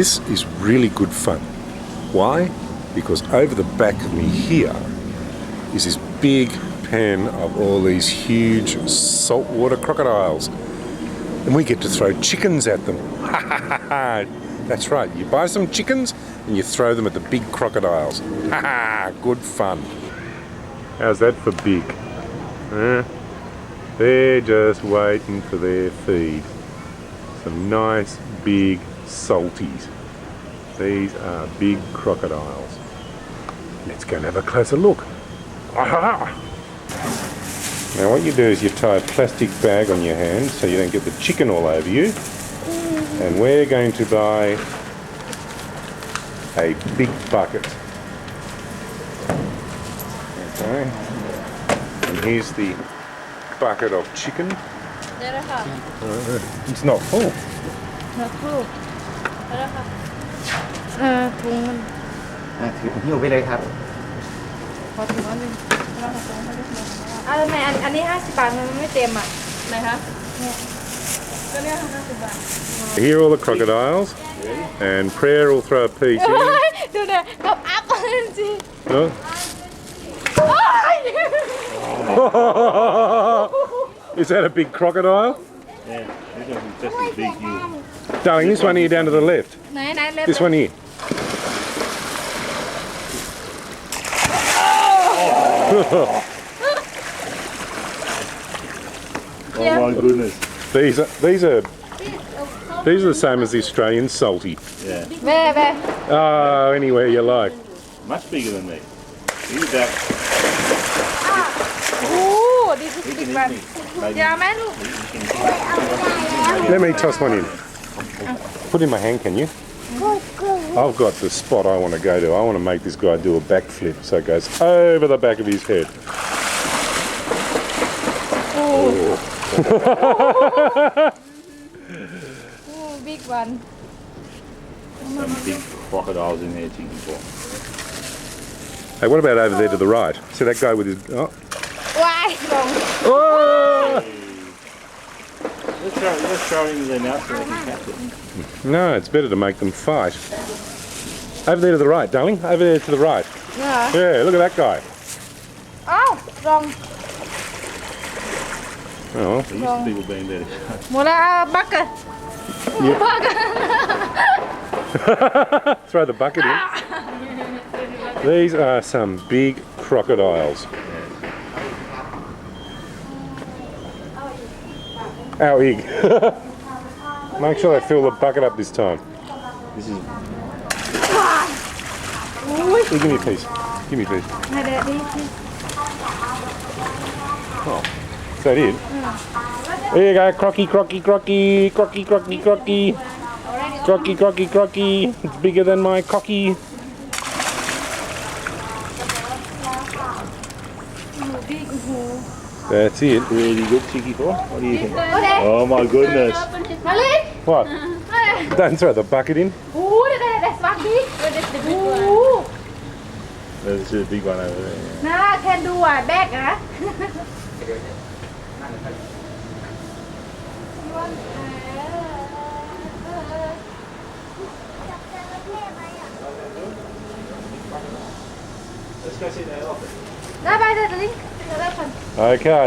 This is really good fun. Why? Because over the back of me here is this big pen of all these huge saltwater crocodiles. And we get to throw chickens at them. That's right, you buy some chickens and you throw them at the big crocodiles. Good fun. How's that for big? They're just waiting for their feed. Some nice big salties. These are big crocodiles. Let's go and have a closer look. Now what you do is you tie a plastic bag on your hand so you don't get the chicken all over you. And we're going to buy a big bucket. Okay. And here's the bucket of chicken. It's not full. Not full. ถุงมันถือหิ้วไปเลยครับขอถุงอันนึงทำไมอันนี้50 บาทมันไม่เต็มอ่ะไหนคะก็เนี่ย50 บาท Here are all the crocodiles and Prayer will throw a piece in. ดูเนี่ยกับอัพจริง Is that a big crocodile? Yeah, this one's just as big you. Darling, this one here down to the left. ไหนเล็บ This one here. Oh my goodness. These are the same as the Australian salty. Yeah. Where? Oh, anywhere you like. Much bigger than me. Look at that. Oh, this is big one. Maybe. ยาวไหมลูก Let me toss one in. Put in my hand, can you? I've got the spot I want to go to. I want to make this guy do a backflip so it goes over the back of his head. Oh, big one. Some big crocodiles in there to eat for. Hey, what about over there to the right? See that guy with his... Oh! Why? Oh! Let's throw it into their mouth so they can catch it. No, it's better to make them fight. Over there to the right, darling. Over there to the right. Yeah. Yeah, look at that guy. Oh, wrong. Oh. There used to be people being there. หมดแล้วบักเกอร์ Throw the bucket in. These are some big crocodiles. How big? Make sure they fill the bucket up this time. This is. Hey, give me a piece. Give me a piece. Oh, is that it? There you go, crocky, crocky, crocky, crocky, crocky, crocky. Crocky, crocky, crocky. It's bigger than my cocky. That's it. Really good, Chicky boy. What do you think? Oh my goodness. What? Don't throw the bucket in. That's one big. There's a big one over there. Yeah. Nah, can do a bag, huh? Let's go see that office. Bye bye, darling. Okay.